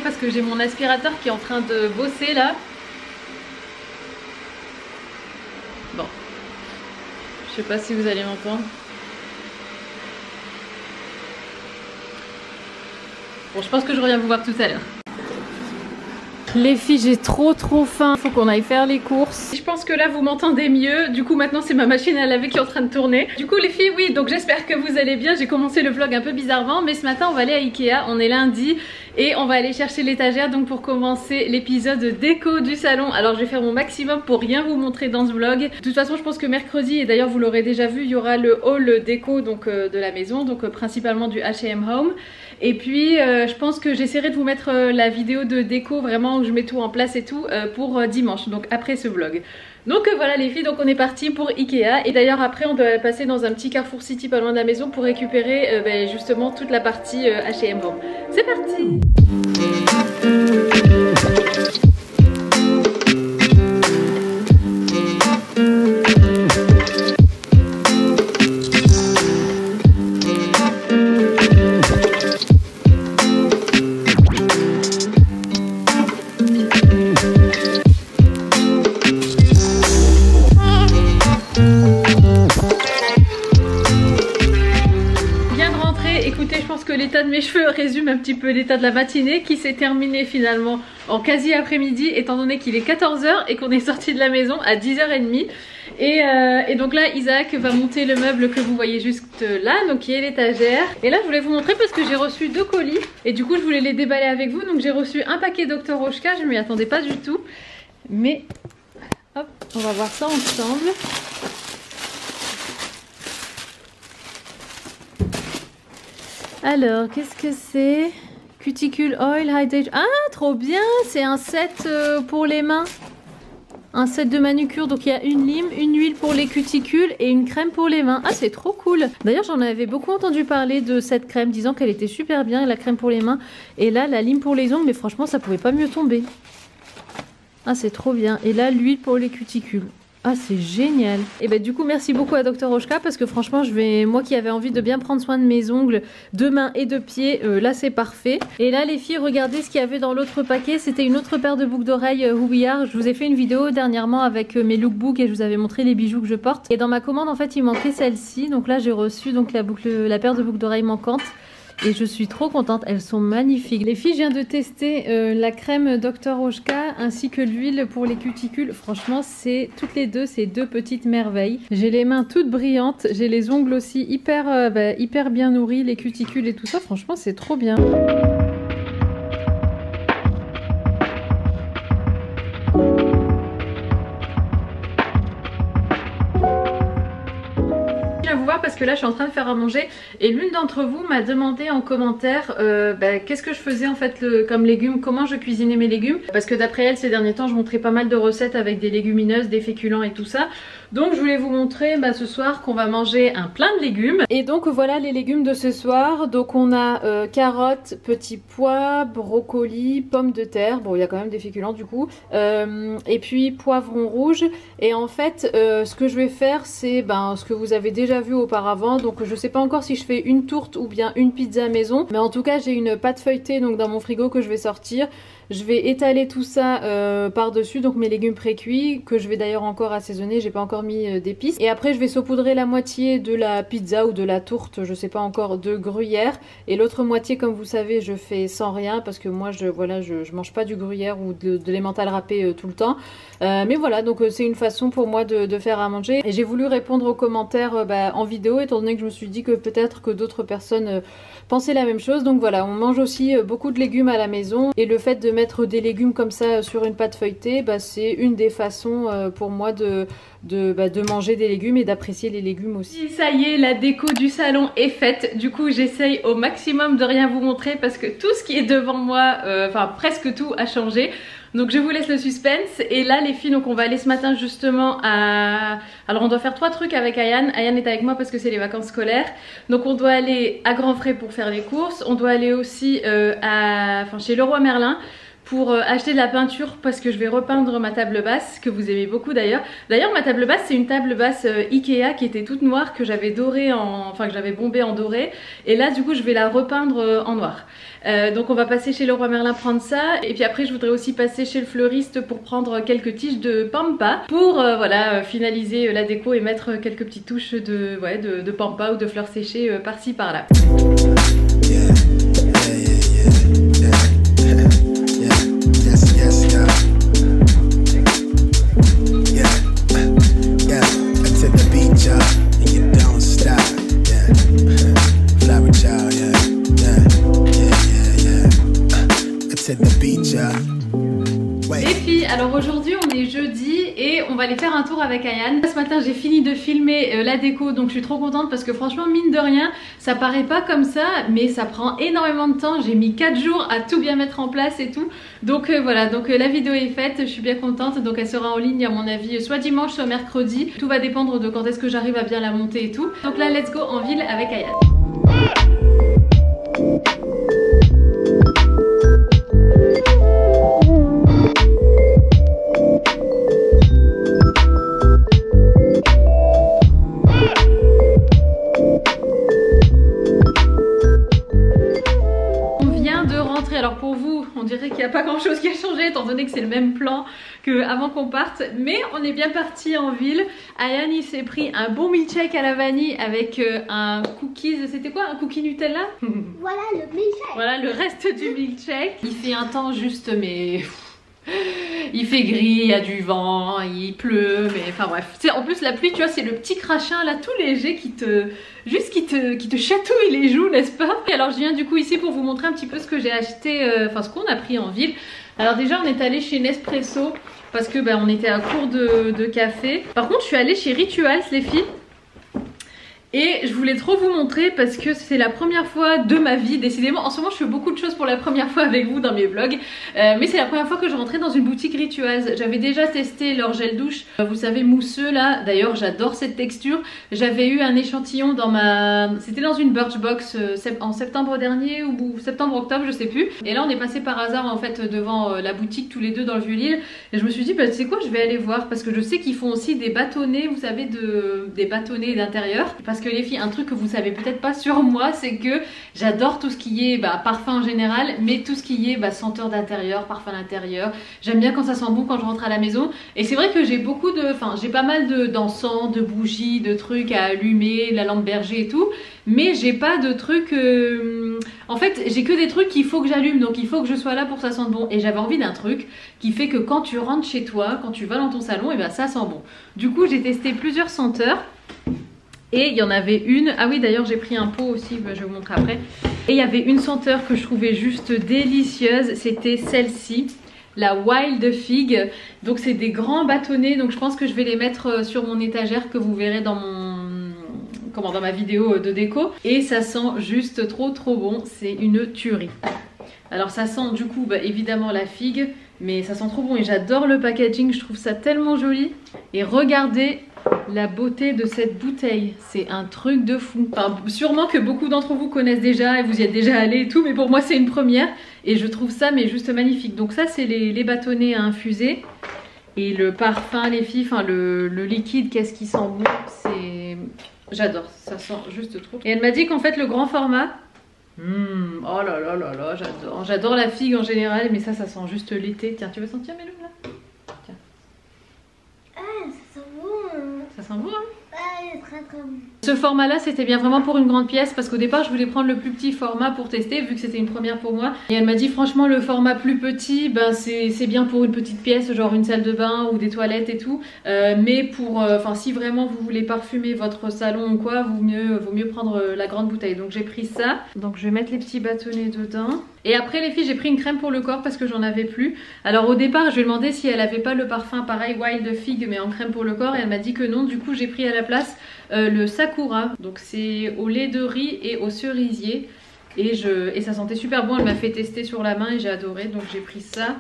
parce que j'ai mon aspirateur qui est en train de bosser là. Bon, je sais pas si vous allez m'entendre. Bon, je pense que je reviens vous voir tout à l'heure. Les filles, j'ai trop faim, faut qu'on aille faire les courses. Je pense que là vous m'entendez mieux, du coup maintenant c'est ma machine à laver qui est en train de tourner. Du coup les filles, oui, donc j'espère que vous allez bien. J'ai commencé le vlog un peu bizarrement, mais ce matin on va aller à Ikea, on est lundi et on va aller chercher l'étagère donc pour commencer l'épisode déco du salon. Alors je vais faire mon maximum pour rien vous montrer dans ce vlog. De toute façon je pense que mercredi, et d'ailleurs vous l'aurez déjà vu, il y aura le haul déco donc de la maison, donc principalement du H&M Home. Et puis je pense que j'essaierai de vous mettre la vidéo de déco vraiment où je mets tout en place et tout pour dimanche, donc après ce vlog. Donc voilà les filles, donc on est parti pour Ikea. Et d'ailleurs après on doit passer dans un petit Carrefour City pas loin de la maison pour récupérer justement toute la partie H&M Home. C'est parti! L'état de mes cheveux résume un petit peu l'état de la matinée qui s'est terminée finalement en quasi après-midi étant donné qu'il est 14 h et qu'on est sorti de la maison à 10 h 30 et donc là Isaac va monter le meuble que vous voyez juste là, donc qui est l'étagère. Et là je voulais vous montrer parce que j'ai reçu 2 colis et du coup je voulais les déballer avec vous. Donc j'ai reçu un paquet Dr Rochka, je m'y attendais pas du tout, mais hop, on va voir ça ensemble. Alors, qu'est-ce que c'est? Cuticule Oil Hydration. Ah, trop bien! C'est un set pour les mains. Un set de manucure. Donc, il y a une lime, une huile pour les cuticules et une crème pour les mains. Ah, c'est trop cool! D'ailleurs, j'en avais beaucoup entendu parler de cette crème, disant qu'elle était super bien, la crème pour les mains. Et là, la lime pour les ongles, mais franchement, ça pouvait pas mieux tomber. Ah, c'est trop bien. Et là, l'huile pour les cuticules. Ah, c'est génial. Et bah du coup merci beaucoup à Dr Rochka parce que franchement moi qui avais envie de bien prendre soin de mes ongles de main et de pied, là c'est parfait. Et là les filles, regardez ce qu'il y avait dans l'autre paquet. C'était une autre paire de boucles d'oreilles Huillard. Je vous ai fait une vidéo dernièrement avec mes lookbooks et je vous avais montré les bijoux que je porte. Et dans ma commande en fait il manquait celle-ci. Donc là j'ai reçu donc la paire de boucles d'oreilles manquante. Et je suis trop contente, elles sont magnifiques. Les filles, je viens de tester la crème Dr Rochka ainsi que l'huile pour les cuticules. Franchement, c'est toutes les deux, c'est 2 petites merveilles. J'ai les mains toutes brillantes, j'ai les ongles aussi hyper bien nourris, les cuticules et tout ça. Franchement, c'est trop bien. Parce que là je suis en train de faire à manger et l'une d'entre vous m'a demandé en commentaire qu'est-ce que je faisais en fait comme légumes, comment je cuisinais mes légumes, parce que d'après elle ces derniers temps je montrais pas mal de recettes avec des légumineuses, des féculents et tout ça. Donc je voulais vous montrer ce soir qu'on va manger un plein de légumes. Et donc voilà les légumes de ce soir. Donc on a carottes, petits pois, brocolis, pommes de terre, bon il y a quand même des féculents du coup, et puis poivrons rouges. Et en fait ce que je vais faire c'est ce que vous avez déjà vu auparavant. Donc je sais pas encore si je fais une tourte ou bien une pizza maison, mais en tout cas j'ai une pâte feuilletée donc dans mon frigo que je vais sortir. Je vais étaler tout ça par dessus, donc mes légumes pré-cuits que je vais d'ailleurs encore assaisonner, j'ai pas encore mis d'épices. Et après je vais saupoudrer la moitié de la pizza ou de la tourte, je sais pas encore, de gruyère. Et l'autre moitié, comme vous savez, je fais sans rien parce que moi je mange pas du gruyère ou de l'emmental râpé tout le temps. Mais voilà, donc c'est une façon pour moi de faire à manger. Et j'ai voulu répondre aux commentaires en vidéo étant donné que je me suis dit que peut-être que d'autres personnes pensaient la même chose. Donc voilà, on mange aussi beaucoup de légumes à la maison et le fait de mettre des légumes comme ça sur une pâte feuilletée, c'est une des façons pour moi de manger des légumes et d'apprécier les légumes aussi. Ça y est, la déco du salon est faite. Du coup j'essaye au maximum de rien vous montrer parce que tout ce qui est devant moi, enfin presque tout a changé. Donc je vous laisse le suspense. Et là les filles, donc on va aller ce matin justement à... Alors on doit faire 3 trucs avec Ayane. Ayane est avec moi parce que c'est les vacances scolaires. Donc on doit aller à Grand Frais pour faire les courses. On doit aller aussi chez Leroy Merlin pour acheter de la peinture parce que je vais repeindre ma table basse que vous aimez beaucoup d'ailleurs. D'ailleurs ma table basse c'est une table basse Ikea qui était toute noire que j'avais dorée que j'avais bombée en doré et là du coup je vais la repeindre en noir. Donc on va passer chez Leroy Merlin prendre ça et puis après je voudrais aussi passer chez le fleuriste pour prendre quelques tiges de pampa pour voilà finaliser la déco et mettre quelques petites touches de pampa ou de fleurs séchées par-ci par-là. Les filles, alors aujourd'hui on est jeudi et on va aller faire un tour avec Ayane. Ce matin j'ai fini de filmer la déco donc je suis trop contente parce que franchement mine de rien ça paraît pas comme ça mais ça prend énormément de temps. J'ai mis 4 jours à tout bien mettre en place et tout. Donc voilà, donc la vidéo est faite, je suis bien contente. Donc elle sera en ligne à mon avis soit dimanche soit mercredi. Tout va dépendre de quand est-ce que j'arrive à bien la monter et tout. Donc là let's go en ville avec Ayane. Alors pour vous, on dirait qu'il n'y a pas grand chose qui a changé étant donné que c'est le même plan qu'avant qu'on parte. Mais on est bien parti en ville. Ayane il s'est pris un bon milkshake à la vanille avec un cookies. C'était quoi? Un cookie Nutella? Voilà le milkshake. Voilà le reste du milkshake. Il fait un temps juste mais... Il fait gris, il y a du vent, il pleut, mais enfin bref. En plus la pluie tu vois c'est le petit crachin là tout léger qui te chatouille les joues n'est-ce pas? Et alors je viens du coup ici pour vous montrer un petit peu ce que j'ai acheté, enfin ce qu'on a pris en ville. Alors déjà on est allé chez Nespresso parce que on était à court de café. Par contre je suis allée chez Rituals les filles. Et je voulais trop vous montrer parce que c'est la première fois de ma vie, décidément. En ce moment je fais beaucoup de choses pour la première fois avec vous dans mes vlogs. Mais c'est la première fois que je rentrais dans une boutique Rituals. J'avais déjà testé leur gel douche, vous savez mousseux là. D'ailleurs j'adore cette texture. J'avais eu un échantillon dans ma... C'était dans une Birchbox en septembre dernier ou septembre-octobre je sais plus. Et là on est passé par hasard en fait devant la boutique tous les deux dans le Vieux-Lille. Et je me suis dit tu sais quoi je vais aller voir parce que je sais qu'ils font aussi des bâtonnets, vous savez des bâtonnets d'intérieur. Parce que les filles, un truc que vous savez peut-être pas sur moi, c'est que j'adore tout ce qui est parfum en général, mais tout ce qui est senteur d'intérieur, parfum d'intérieur. J'aime bien quand ça sent bon quand je rentre à la maison. Et c'est vrai que j'ai beaucoup de, j'ai pas mal d'encens, de bougies, de trucs à allumer, la lampe berger et tout. Mais j'ai pas de trucs, en fait j'ai que des trucs qu'il faut que j'allume, donc il faut que je sois là pour que ça sente bon. Et j'avais envie d'un truc qui fait que quand tu rentres chez toi, quand tu vas dans ton salon, et ça sent bon. Du coup j'ai testé plusieurs senteurs. Et il y en avait une, ah oui d'ailleurs j'ai pris un pot aussi, je vais vous montrer après. Et il y avait une senteur que je trouvais juste délicieuse, c'était celle-ci, la Wild Fig. Donc c'est des grands bâtonnets, donc je pense que je vais les mettre sur mon étagère que vous verrez dans dans ma vidéo de déco. Et ça sent juste trop bon, c'est une tuerie. Alors ça sent du coup évidemment la figue, mais ça sent trop bon et j'adore le packaging, je trouve ça tellement joli. Et regardez la beauté de cette bouteille, c'est un truc de fou. Enfin, sûrement que beaucoup d'entre vous connaissent déjà et vous y êtes déjà allé et tout, mais pour moi c'est une première et je trouve ça mais juste magnifique. Donc ça c'est les bâtonnets à infuser et le parfum les filles, enfin le liquide qu'est-ce qui sent bon, c'est... J'adore, ça sent juste trop. Et elle m'a dit qu'en fait le grand format, oh là là là là, j'adore la figue en général, mais ça sent juste l'été. Tiens, tu veux sentir Mélou là? Tiens. Ah, ça sent bon. Ça sent bon hein? Ouais, très bon. Ce format là c'était bien vraiment pour une grande pièce parce qu'au départ je voulais prendre le plus petit format pour tester vu que c'était une première pour moi. Et elle m'a dit franchement le format plus petit c'est bien pour une petite pièce genre une salle de bain ou des toilettes et tout. Mais pour, si vraiment vous voulez parfumer votre salon ou quoi, vaut mieux prendre la grande bouteille. Donc j'ai pris ça. Donc je vais mettre les petits bâtonnets dedans. Et après les filles j'ai pris une crème pour le corps parce que j'en avais plus. Alors au départ je lui ai demandé si elle avait pas le parfum pareil Wild Fig mais en crème pour le corps et elle m'a dit que non. Du coup j'ai pris à la place le Sakura. Donc c'est au lait de riz et au cerisier. Et ça sentait super bon, elle m'a fait tester sur la main et j'ai adoré. Donc j'ai pris ça.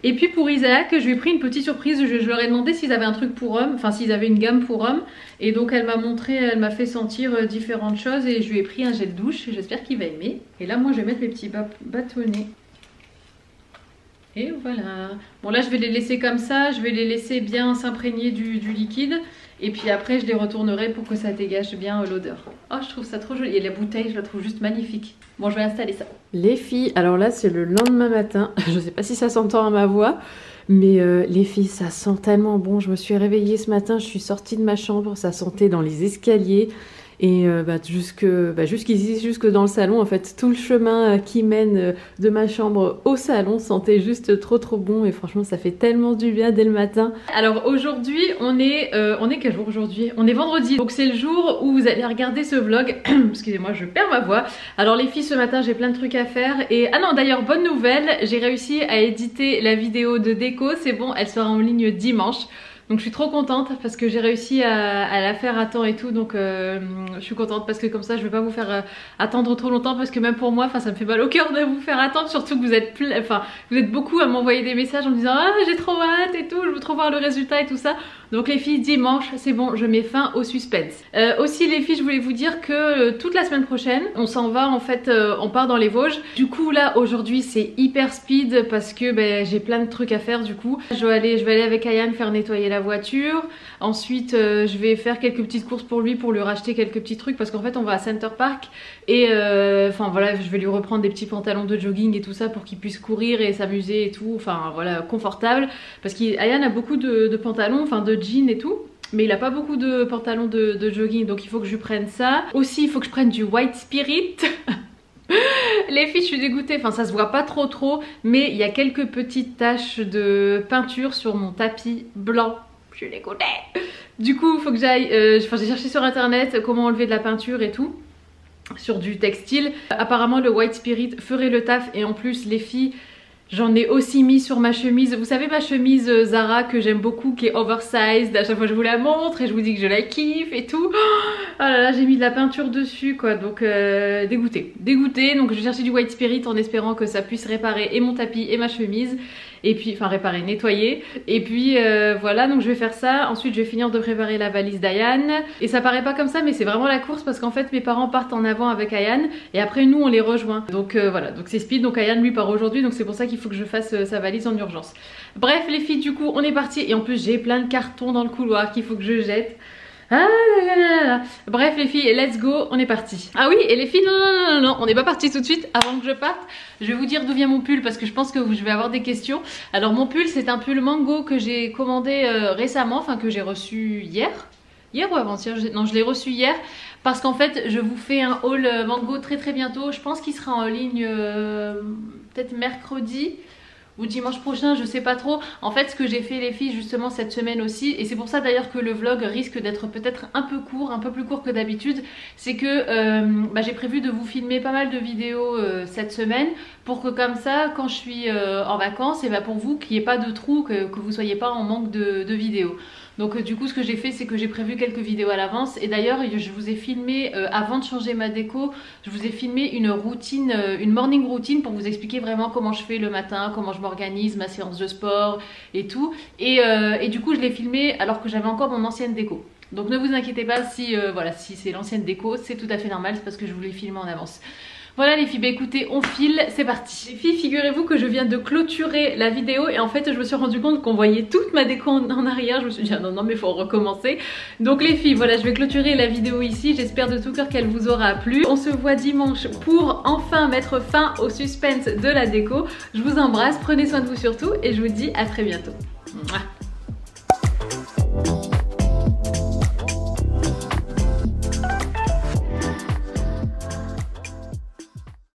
Et puis pour Isaac, je lui ai pris une petite surprise, je leur ai demandé s'ils avaient un truc pour hommes, enfin s'ils avaient une gamme pour hommes. Et donc elle m'a montré, elle m'a fait sentir différentes choses et je lui ai pris un gel douche, j'espère qu'il va aimer. Et là moi je vais mettre mes petits bâtonnets. Et voilà. Bon là je vais les laisser comme ça, je vais les laisser bien s'imprégner du liquide. Et puis après je les retournerai pour que ça dégage bien l'odeur. Oh je trouve ça trop joli. Et la bouteille je la trouve juste magnifique. Bon je vais installer ça. Les filles, alors là c'est le lendemain matin. Je sais pas si ça s'entend à ma voix. Mais les filles, ça sent tellement bon. Je me suis réveillée ce matin, je suis sortie de ma chambre, ça sentait dans les escaliers. Et jusqu'ici, jusque dans le salon, en fait, tout le chemin qui mène de ma chambre au salon sentait juste trop bon. Et franchement, ça fait tellement du bien dès le matin. Alors aujourd'hui, on est quel jour aujourd'hui? On est vendredi. Donc c'est le jour où vous allez regarder ce vlog. Excusez-moi, je perds ma voix. Alors les filles, ce matin, j'ai plein de trucs à faire. Et ah non, d'ailleurs, bonne nouvelle, j'ai réussi à éditer la vidéo de déco. C'est bon, elle sera en ligne dimanche. Donc je suis trop contente parce que j'ai réussi à la faire à temps et tout, donc je suis contente parce que comme ça je vais pas vous faire attendre trop longtemps, parce que même pour moi, ça me fait mal au cœur de vous faire attendre, surtout que vous êtes beaucoup à m'envoyer des messages en me disant ah j'ai trop hâte et tout, je veux trop voir le résultat et tout ça. Donc les filles, dimanche c'est bon, je mets fin au suspense. Aussi les filles, je voulais vous dire que toute la semaine prochaine on s'en va en fait, on part dans les Vosges. Du coup là aujourd'hui c'est hyper speed parce que j'ai plein de trucs à faire. Du coup je vais aller avec Ayane faire nettoyer la voiture. Ensuite je vais faire quelques petites courses pour lui racheter quelques petits trucs, parce qu'en fait on va à Center Park et enfin voilà, je vais lui reprendre des petits pantalons de jogging et tout ça pour qu'il puisse courir et s'amuser et tout, enfin voilà, confortable, parce qu'Ayane a beaucoup de pantalons, enfin de jeans et tout, mais il a pas beaucoup de pantalons de jogging, donc il faut que je lui prenne ça. Aussi il faut que je prenne du White Spirit. Les filles, je suis dégoûtée, enfin ça se voit pas trop, mais il y a quelques petites taches de peinture sur mon tapis blanc. Je suis dégoûtée. Du coup il faut que j'aille, j'ai cherché sur internet comment enlever de la peinture et tout sur du textile. Apparemment le White Spirit ferait le taf, et en plus les filles, j'en ai aussi mis sur ma chemise. Vous savez ma chemise Zara que j'aime beaucoup, qui est oversized, à chaque fois je vous la montre et je vous dis que je la kiffe et tout. Oh là là, j'ai mis de la peinture dessus quoi, donc dégoûtée. Donc je cherchais du White Spirit en espérant que ça puisse réparer et mon tapis et ma chemise. Et puis, enfin réparer, nettoyer. Et puis voilà, donc je vais faire ça. Ensuite je vais finir de préparer la valise d'Ayane. Et ça paraît pas comme ça, mais c'est vraiment la course, parce qu'en fait mes parents partent en avant avec Ayane et après nous on les rejoint. Donc voilà, donc c'est speed. Donc Ayane lui part aujourd'hui, donc c'est pour ça qu'il faut que je fasse sa valise en urgence. Bref les filles, du coup on est parti. Et en plus j'ai plein de cartons dans le couloir qu'il faut que je jette. Ah là là là. Bref les filles, let's go, on est parti. Ah oui, et les filles, non, on n'est pas parti tout de suite. Avant que je parte, je vais vous dire d'où vient mon pull, parce que je pense que je vais avoir des questions. Alors mon pull, c'est un pull mango que j'ai commandé récemment, enfin que j'ai reçu hier ou avant-hier, non je l'ai reçu hier, parce qu'en fait je vous fais un haul mango très bientôt. Je pense qu'il sera en ligne peut-être mercredi ou dimanche prochain, je sais pas trop. En fait ce que j'ai fait les filles justement cette semaine aussi, et c'est pour ça d'ailleurs que le vlog risque d'être peut-être un peu plus court que d'habitude, c'est que j'ai prévu de vous filmer pas mal de vidéos cette semaine, pour que comme ça quand je suis en vacances, et pour vous qu'il n'y ait pas de trou, que vous soyez pas en manque de vidéos. Donc du coup ce que j'ai fait, c'est que j'ai prévu quelques vidéos à l'avance. Et d'ailleurs je vous ai filmé, avant de changer ma déco, je vous ai filmé une routine, une morning routine, pour vous expliquer vraiment comment je fais le matin, comment je m'organise, ma séance de sport et tout. Et du coup je l'ai filmé alors que j'avais encore mon ancienne déco. Donc ne vous inquiétez pas si, voilà, si c'est l'ancienne déco, c'est tout à fait normal, c'est parce que je vous l'ai filmé en avance. Voilà les filles, écoutez, on file, c'est parti. Les filles, figurez-vous que je viens de clôturer la vidéo, et en fait je me suis rendu compte qu'on voyait toute ma déco en arrière. Je me suis dit ah non mais faut recommencer. Donc les filles, voilà, je vais clôturer la vidéo ici. J'espère de tout cœur qu'elle vous aura plu. On se voit dimanche pour enfin mettre fin au suspense de la déco. Je vous embrasse, prenez soin de vous surtout, et je vous dis à très bientôt. Mouah.